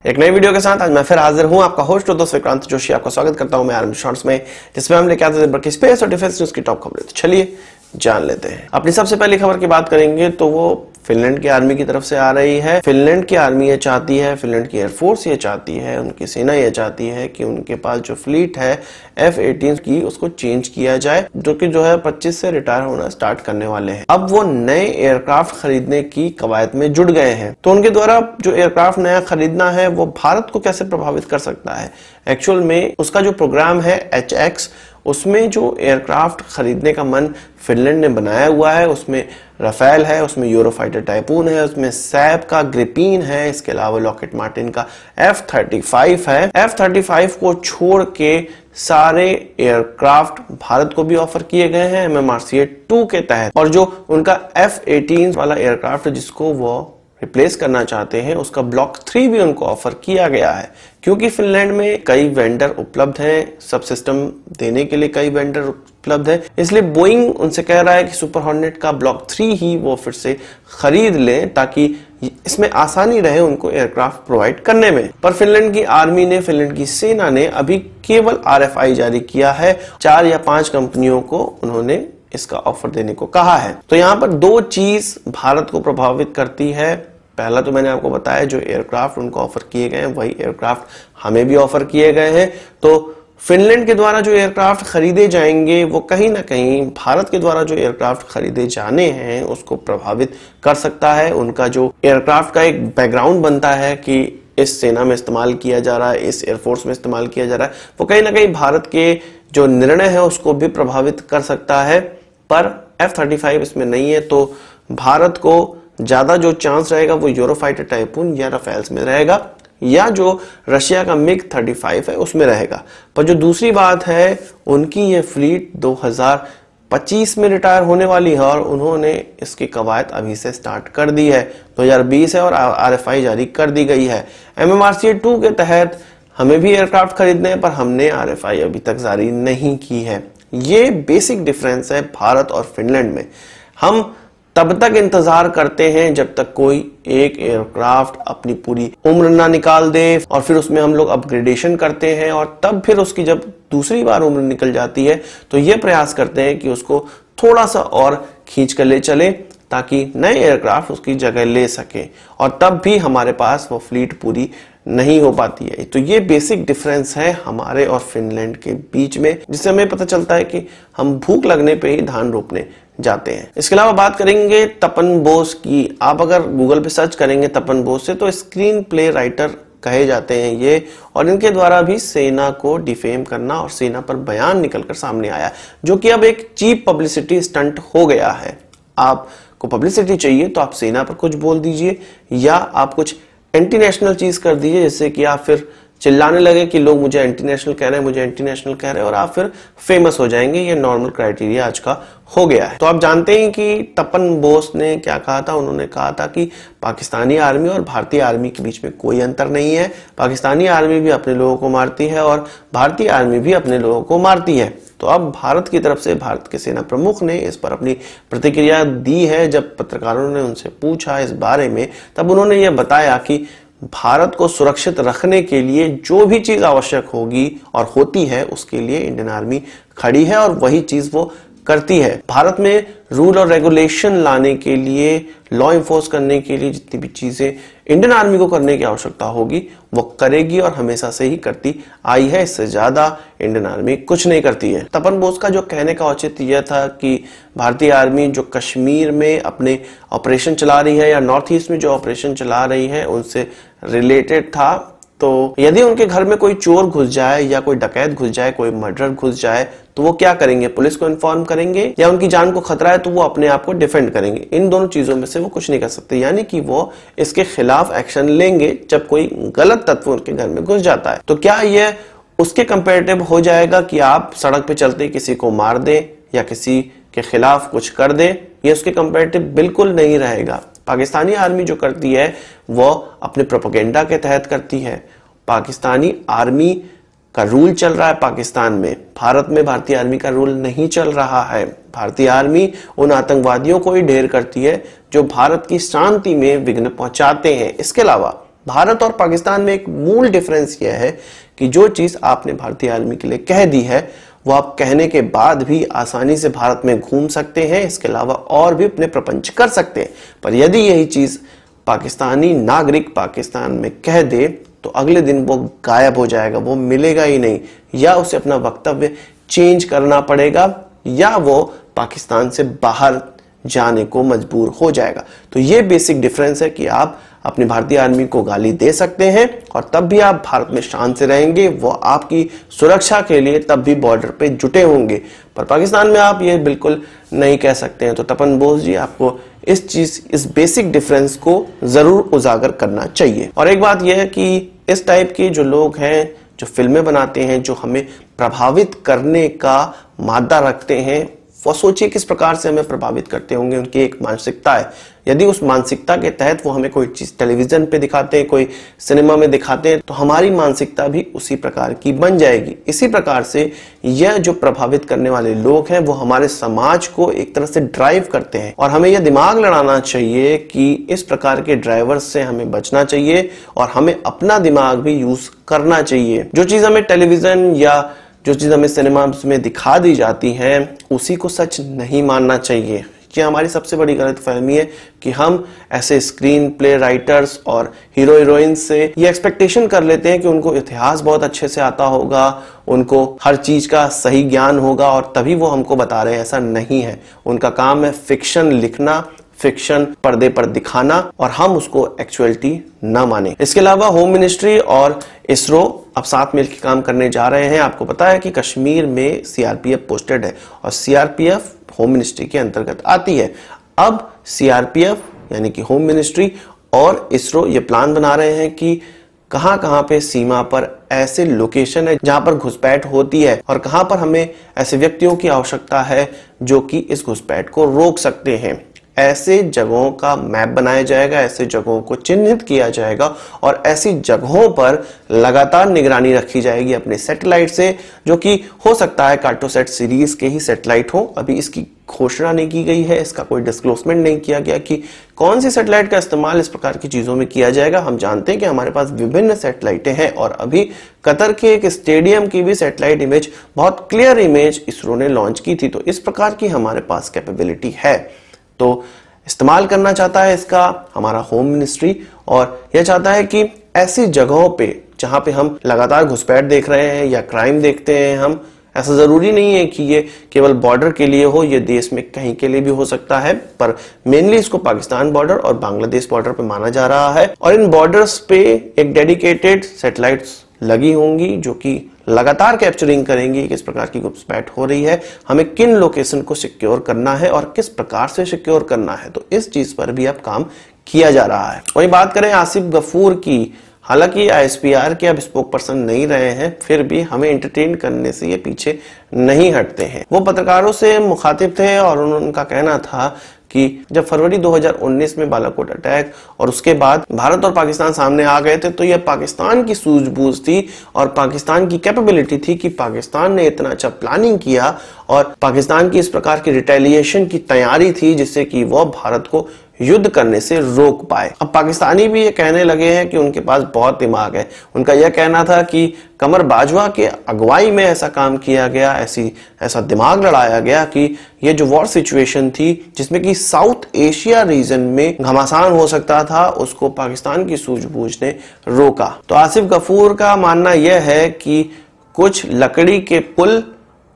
एक नई वीडियो के साथ आज मैं फिर हाजिर हूं, आपका होस्ट और दोस्त विक्रांत जोशी। आपका स्वागत करता हूं मैं आर्मी शॉर्ट्स में, जिसमें हम लेके आते हैं बल्कि स्पेस और डिफेंस न्यूज की टॉप खबरें। तो चलिए जान लेते हैं। अपनी सबसे पहली खबर की बात करेंगे तो वो फिनलैंड की आर्मी की तरफ से आ रही है। फिनलैंड की आर्मी ये चाहती है, फिनलैंड की एयरफोर्स ये चाहती है, उनकी सेना ये चाहती है कि उनके पास जो फ्लीट है F-18 की उसको चेंज किया जाए, जो कि 25 से रिटायर होना स्टार्ट करने वाले हैं। अब वो नए एयरक्राफ्ट खरीदने की कवायद में जुट गए हैं। तो उनके द्वारा जो एयरक्राफ्ट नया खरीदना है वो भारत को कैसे प्रभावित कर सकता है। एक्चुअल में उसका जो प्रोग्राम है HX, उसमें जो एयरक्राफ्ट खरीदने का मन फिनलैंड ने बनाया हुआ है, उसमें राफेल है, उसमें यूरोफाइटर टाइपून है, उसमें सैब का ग्रिपीन है, इसके अलावा लॉकहीड मार्टिन का F-35 है। F-35 को छोड़ के सारे एयरक्राफ्ट भारत को भी ऑफर किए गए हैं MMRCA 2 के तहत। और जो उनका F-18 वाला एयरक्राफ्ट जिसको वो रिप्लेस करना चाहते हैं, उसका ब्लॉक 3 भी उनको ऑफर किया गया है। क्योंकि फिनलैंड में कई वेंडर उपलब्ध हैं, सब सिस्टम देने के लिए कई वेंडर उपलब्ध है, इसलिए बोइंग उनसे कह रहा है कि सुपर हॉर्नेट का ब्लॉक 3 ही वो फिर से खरीद लें, ताकि इसमें आसानी रहे उनको एयरक्राफ्ट प्रोवाइड करने में। पर फिनलैंड की आर्मी ने, फिनलैंड की सेना ने अभी केवल RFI जारी किया है। 4 या 5 कंपनियों को उन्होंने इसका ऑफर देने को कहा है। तो यहाँ पर 2 चीज भारत को प्रभावित करती है। पहला तो मैंने आपको बताया, जो एयरक्राफ्ट उनको ऑफर किए गए हैं वही एयरक्राफ्ट हमें भी ऑफर किए गए हैं। तो फिनलैंड के द्वारा जो एयरक्राफ्ट खरीदे जाएंगे वो कहीं ना कहीं भारत के द्वारा जो एयरक्राफ्ट खरीदे जाने हैं उसको प्रभावित कर सकता है। उनका जो एयरक्राफ्ट का एक बैकग्राउंड बनता है कि इस सेना में इस्तेमाल किया जा रहा है, इस एयरफोर्स में इस्तेमाल किया जा रहा है, वो कहीं ना कहीं भारत के जो निर्णय है उसको भी प्रभावित कर सकता है। पर F-35 इसमें नहीं है, तो भारत को ज्यादा जो चांस रहेगा वो यूरोफाइटर टाइपून या राफेल्स में रहेगा, या जो रशिया का MiG-35 है उसमें रहेगा। पर जो दूसरी बात है, उनकी ये फ्लीट 2025 में रिटायर होने वाली है और उन्होंने इसकी कवायद अभी से स्टार्ट कर दी है। 2020 है और RFI जारी कर दी गई है। MMRCA 2 के तहत हमें भी एयरक्राफ्ट खरीदने हैं, पर हमने RFI अभी तक जारी नहीं की है। ये बेसिक डिफरेंस है भारत और फिनलैंड में। हम तब तक इंतजार करते हैं जब तक कोई एक एयरक्राफ्ट अपनी पूरी उम्र ना निकाल दे, और फिर उसमें हम लोग अपग्रेडेशन करते हैं, और तब फिर उसकी जब दूसरी बार उम्र निकल जाती है तो ये प्रयास करते हैं कि उसको थोड़ा सा और खींच कर ले चले, ताकि नए एयरक्राफ्ट उसकी जगह ले सके, और तब भी हमारे पास वो फ्लीट पूरी नहीं हो पाती है। तो ये बेसिक डिफरेंस है हमारे और फिनलैंड के बीच में, जिससे हमें पता चलता है कि हम भूख लगने पे ही धान रोपने जाते हैं। इसके अलावा बात करेंगे तपन बोस की। आप अगर गूगल पे सर्च करेंगे तपन बोस से, तो स्क्रीन प्ले राइटर कहे जाते हैं ये, और इनके द्वारा भी सेना को डिफेम करना और सेना पर बयान निकलकर सामने आया, जो कि अब एक चीप पब्लिसिटी स्टंट हो गया है। आपको पब्लिसिटी चाहिए तो आप सेना पर कुछ बोल दीजिए, या आप कुछ एंटी नेशनल चीज कर दीजिए, जिससे कि आप फिर चिल्लाने लगे कि लोग मुझे एंटी नेशनल कह रहे हैं, मुझे एंटी नेशनल कह रहे हैं, और आप फिर फेमस हो जाएंगे। ये नॉर्मल क्राइटेरिया आज का हो गया है। तो आप जानते हैं कि तपन बोस ने क्या कहा था। उन्होंने कहा था कि पाकिस्तानी आर्मी और भारतीय आर्मी के बीच में कोई अंतर नहीं है। पाकिस्तानी आर्मी भी अपने लोगों को मारती है और भारतीय आर्मी भी अपने लोगों को मारती है। तो अब भारत की तरफ से भारत के सेना प्रमुख ने इस पर अपनी प्रतिक्रिया दी है। जब पत्रकारों ने उनसे पूछा इस बारे में, तब उन्होंने ये बताया कि भारत को सुरक्षित रखने के लिए जो भी चीज आवश्यक होगी और होती है, उसके लिए इंडियन आर्मी खड़ी है, और वही चीज वो करती है। भारत में रूल और रेगुलेशन लाने के लिए, लॉ इन्फोर्स करने के लिए जितनी भी चीजें इंडियन आर्मी को करने की आवश्यकता होगी वो करेगी, और हमेशा से ही करती आई है। इससे ज्यादा इंडियन आर्मी कुछ नहीं करती है। तपन बोस का जो कहने का औचित्य यह था कि भारतीय आर्मी जो कश्मीर में अपने ऑपरेशन चला रही है, या नॉर्थ ईस्ट में जो ऑपरेशन चला रही है, उनसे रिलेटेड था। तो यदि उनके घर में कोई चोर घुस जाए, या कोई डकैत घुस जाए, कोई मर्डर घुस जाए, तो वो क्या करेंगे? पुलिस को इन्फॉर्म करेंगे, या उनकी जान को खतरा है तो वो अपने आप को डिफेंड करेंगे। इन दोनों चीजों में से वो कुछ नहीं कर सकते, यानी कि वो इसके खिलाफ एक्शन लेंगे जब कोई गलत तत्व उनके घर में घुस जाता है। तो क्या ये उसके कंपेरेटिव हो जाएगा कि आप सड़क पे चलते किसी को मार दें या किसी के खिलाफ कुछ कर दें? ये उसके कंपेरेटिव बिल्कुल नहीं रहेगा। पाकिस्तानी आर्मी जो करती है वो अपने प्रोपेगेंडा के तहत करती है। पाकिस्तानी आर्मी का रूल चल रहा है पाकिस्तान में, भारत में भारतीय आर्मी का रूल नहीं चल रहा है। भारतीय आर्मी उन आतंकवादियों को ही ढेर करती है जो भारत की शांति में विघ्न पहुंचाते हैं। इसके अलावा भारत और पाकिस्तान में एक मूल डिफरेंस यह है कि जो चीज आपने भारतीय आर्मी के लिए कह दी है वो आप कहने के बाद भी आसानी से भारत में घूम सकते हैं, इसके अलावा और भी अपने प्रपंच कर सकते हैं। पर यदि यही चीज पाकिस्तानी नागरिक पाकिस्तान में कह दे तो अगले दिन वो गायब हो जाएगा, वो मिलेगा ही नहीं, या उसे अपना वक्तव्य चेंज करना पड़ेगा या वो पाकिस्तान से बाहर जाने को मजबूर हो जाएगा। तो ये बेसिक डिफरेंस है कि आप अपनी भारतीय आर्मी को गाली दे सकते हैं और तब भी आप भारत में शान से रहेंगे, वो आपकी सुरक्षा के लिए तब भी बॉर्डर पे जुटे होंगे। पर पाकिस्तान में आप ये बिल्कुल नहीं कह सकते हैं। तो तपन बोस जी, आपको इस बेसिक डिफरेंस को जरूर उजागर करना चाहिए। और एक बात यह है कि इस टाइप के जो लोग हैं, जो फिल्में बनाते हैं, जो हमें प्रभावित करने का मादा रखते हैं, वो सोचिए किस प्रकार से हमें प्रभावित करते होंगे। उनकी एक मानसिकता है, यदि उस मानसिकता के तहत वो हमें कोई चीज टेलीविजन पे दिखाते हैं, कोई सिनेमा में दिखाते हैं, तो हमारी मानसिकता भी उसी प्रकार की बन जाएगी। इसी प्रकार से यह जो प्रभावित करने वाले लोग हैं वो हमारे समाज को एक तरह से ड्राइव करते हैं और हमें यह दिमाग लड़ाना चाहिए कि इस प्रकार के ड्राइवर्स से हमें बचना चाहिए और हमें अपना दिमाग भी यूज करना चाहिए। जो चीज हमें टेलीविजन या जो चीज हमें सिनेमा में दिखा दी जाती है उसी को सच नहीं मानना चाहिए। ये हमारी सबसे बड़ी गलतफहमी है कि हम ऐसे स्क्रीन प्ले राइटर्स और हीरो हीरोइंस से ये एक्सपेक्टेशन कर लेते हैं कि उनको इतिहास बहुत अच्छे से आता होगा, उनको हर चीज का सही ज्ञान होगा और तभी वो हमको बता रहे हैं। ऐसा नहीं है। उनका काम है फिक्शन लिखना, फिक्शन पर्दे पर दिखाना और हम उसको एक्चुअलिटी ना माने। इसके अलावा होम मिनिस्ट्री और इसरो अब साथ मिलकर काम करने जा रहे हैं। आपको पता है कि कश्मीर में सीआरपीएफ पोस्टेड है और सीआरपीएफ होम मिनिस्ट्री के अंतर्गत आती है। अब सीआरपीएफ यानी कि होम मिनिस्ट्री और इसरो ये प्लान बना रहे हैं कि कहां पे सीमा पर ऐसे लोकेशन है जहां पर घुसपैठ होती है और कहां पर हमें ऐसे व्यक्तियों की आवश्यकता है जो कि इस घुसपैठ को रोक सकते हैं। ऐसे जगहों का मैप बनाया जाएगा, ऐसे जगहों को चिन्हित किया जाएगा और ऐसी जगहों पर लगातार निगरानी रखी जाएगी अपने सैटेलाइट से, जो कि हो सकता है कार्टोसैट सीरीज के ही सैटेलाइट हो। अभी इसकी घोषणा नहीं की गई है, इसका कोई डिस्क्लोजमेंट नहीं किया गया कि कौन सी सैटेलाइट का इस्तेमाल इस प्रकार की चीजों में किया जाएगा। हम जानते हैं कि हमारे पास विभिन्न सैटेलाइटें हैं और अभी कतर के एक स्टेडियम की भी सैटेलाइट इमेज, बहुत क्लियर इमेज इसरो ने लॉन्च की थी। तो इस प्रकार की हमारे पास कैपेबिलिटी है। तो इस्तेमाल करना चाहता है इसका हमारा होम मिनिस्ट्री और यह चाहता है कि ऐसी जगहों पे जहां पे हम लगातार घुसपैठ देख रहे हैं या क्राइम देखते हैं, हम ऐसा जरूरी नहीं है कि ये केवल बॉर्डर के लिए हो, ये देश में कहीं के लिए भी हो सकता है, पर मेनली इसको पाकिस्तान बॉर्डर और बांग्लादेश बॉर्डर पे माना जा रहा है। और इन बॉर्डर्स पे एक डेडिकेटेड सैटेलाइट्स लगी होंगी जो कि लगातार कैप्चरिंग करेंगी किस प्रकार की घुसपैठ हो रही है, हमें किन लोकेशन को सिक्योर करना है और किस प्रकार से सिक्योर करना है। तो इस चीज पर भी अब काम किया जा रहा है। वही बात करें आसिफ गफूर की, हालांकि आईएसपीआर के अब स्पोक पर्सन नहीं रहे हैं, फिर भी हमें एंटरटेन करने से ये पीछे नहीं हटते हैं। वो पत्रकारों से मुखातिब थे और उनका कहना था कि जब फरवरी 2019 में बालाकोट अटैक और उसके बाद भारत और पाकिस्तान सामने आ गए थे, तो यह पाकिस्तान की सूझबूझ थी और पाकिस्तान की कैपेबिलिटी थी कि पाकिस्तान ने इतना अच्छा प्लानिंग किया और पाकिस्तान की इस प्रकार की रिटेलिएशन की तैयारी थी जिससे कि वह भारत को युद्ध करने से रोक पाए। अब पाकिस्तानी भी ये कहने लगे हैं कि उनके पास बहुत दिमाग है। उनका यह कहना था कि कमर बाजवा के अगुवाई में ऐसा काम किया गया, ऐसा दिमाग लड़ाया गया कि ये जो वॉर सिचुएशन थी जिसमें कि साउथ एशिया रीजन में घमासान हो सकता था, उसको पाकिस्तान की सूझबूझ ने रोका। तो आसिफ गफूर का मानना यह है कि कुछ लकड़ी के पुल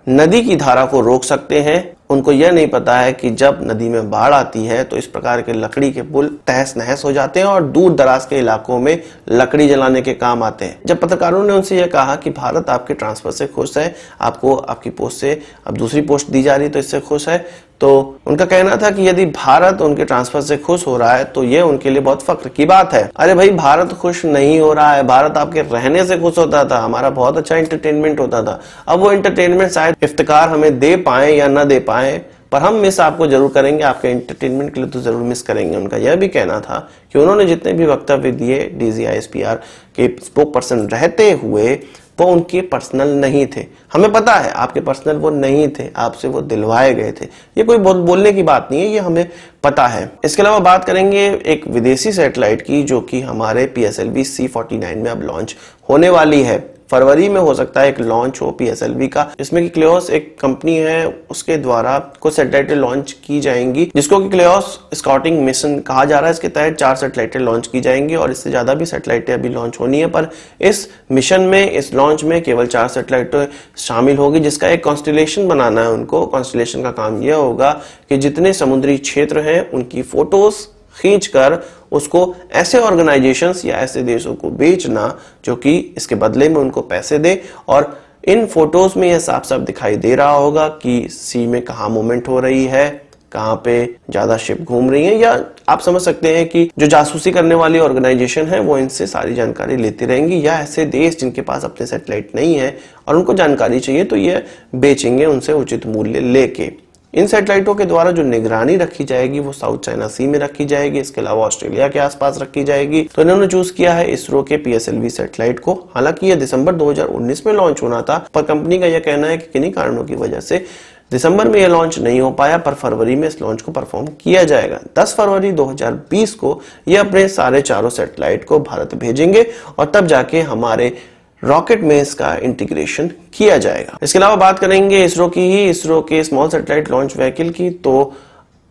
नदी की धारा को रोक सकते हैं। उनको यह नहीं पता है कि जब नदी में बाढ़ आती है तो इस प्रकार के लकड़ी के पुल तहस नहस हो जाते हैं और दूर दराज के इलाकों में लकड़ी जलाने के काम आते हैं। जब पत्रकारों ने उनसे यह कहा कि भारत आपके ट्रांसफर से खुश है, आपको आपकी पोस्ट से अब दूसरी पोस्ट दी जा रही तो इससे खुश है, तो उनका कहना था कि यदि भारत उनके ट्रांसफर से खुश हो रहा है तो यह उनके लिए बहुत फख्र की बात है। अरे भाई, भारत खुश नहीं हो रहा है, भारत आपके रहने से खुश होता था, हमारा बहुत अच्छा एंटरटेनमेंट होता था। अब वो एंटरटेनमेंट शायद इफ्तिकार हमें दे पाए या ना दे पाए, पर हम मिस आपको जरूर करेंगे, आपके एंटरटेनमेंट के लिए तो जरूर मिस करेंगे। उनका यह भी कहना था कि उन्होंने जितने भी वक्तव्य दिए डीजीआईएसपीआर के स्पोक पर्सन रहते हुए वो उनके पर्सनल नहीं थे। हमें पता है आपके पर्सनल वो नहीं थे, आपसे वो दिलवाए गए थे। ये कोई बहुत बोलने की बात नहीं है, ये हमें पता है। इसके अलावा बात करेंगे एक विदेशी सैटेलाइट की जो कि हमारे PSLV C49 में अब लॉन्च होने वाली है। फरवरी में हो सकता है एक लॉन्च हो PSLV का, जिसमें कि क्लेओस एक कंपनी है उसके द्वारा कुछ सैटेलाइटें लॉन्च की जाएंगी, जिसको कि क्लेओस स्काउटिंग मिशन कहा जा रहा है। इसके तहत 4 सैटेलाइटें लॉन्च की जाएंगी और इससे ज्यादा भी सैटेलाइटें अभी लॉन्च होनी है, पर इस मिशन में, इस लॉन्च में केवल 4 सैटेलाइटें शामिल होगी, जिसका एक कॉन्स्टेलेशन बनाना है उनको। कॉन्स्टेलेशन का काम यह होगा कि जितने समुद्री क्षेत्र हैं उनकी फोटोज खींचकर उसको ऐसे ऑर्गेनाइजेशंस या ऐसे देशों को बेचना जो कि इसके बदले में उनको पैसे दे। और इन फोटोज में यह साफ साफ दिखाई दे रहा होगा कि सी में कहाँ मूवमेंट हो रही है, कहाँ पे ज्यादा शिप घूम रही है, या आप समझ सकते हैं कि जो जासूसी करने वाली ऑर्गेनाइजेशन है वो इनसे सारी जानकारी लेती रहेंगी, या ऐसे देश जिनके पास अपने सैटेलाइट नहीं है और उनको जानकारी चाहिए तो ये बेचेंगे उनसे उचित मूल्य लेके। इन सैटेलाइटों के द्वारा जो निगरानी रखी जाएगी वो साउथ चाइना सी में रखी जाएगी, इसके अलावा ऑस्ट्रेलिया के आसपास रखी जाएगी। तो इन्होंने चूज किया है इसरो के PSLV सैटेलाइट को। हालांकि यह दिसंबर 2019 में लॉन्च होना था, पर कंपनी का यह कहना है कि किन्हीं कारणों की वजह से दिसंबर में यह लॉन्च नहीं हो पाया, पर फरवरी में इस लॉन्च को परफॉर्म किया जाएगा। 10 फरवरी 2020 को यह अपने सारे चारों सैटेलाइट को भारत भेजेंगे और तब जाके हमारे रॉकेट में इसका इंटीग्रेशन किया जाएगा। इसके अलावा बात करेंगे इसरो की ही, इसरो के स्मॉल सैटेलाइट लॉन्च व्हीकल की। तो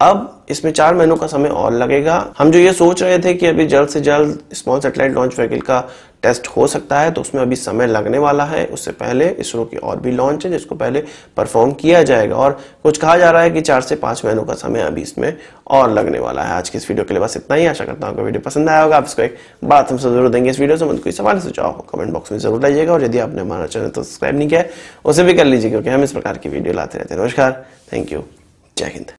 अब इसमें 4 महीनों का समय और लगेगा। हम जो ये सोच रहे थे कि अभी जल्द से जल्द स्मॉल सैटेलाइट लॉन्च व्हीकल का टेस्ट हो सकता है, तो उसमें अभी समय लगने वाला है। उससे पहले इसरो की और भी लॉन्च है जिसको पहले परफॉर्म किया जाएगा, और कुछ कहा जा रहा है कि 4 से 5 महीनों का समय अभी इसमें और लगने वाला है। आज की इस वीडियो के लिए बस इतना ही। आशा करता हूँ आपको वीडियो पसंद आया होगा। आप इसको एक बात हमसे जरूर देंगे। इस वीडियो से मुझे कोई सवाल सुझाव हो कमेंट बॉक्स में जरूर लाइएगा, और यदि आपने हमारा चैनल तो सब्सक्राइब नहीं किया है उसे भी कर लीजिए, क्योंकि हम इस प्रकार की वीडियो लाते रहते हैं। नमस्कार, थैंक यू, जय हिंद।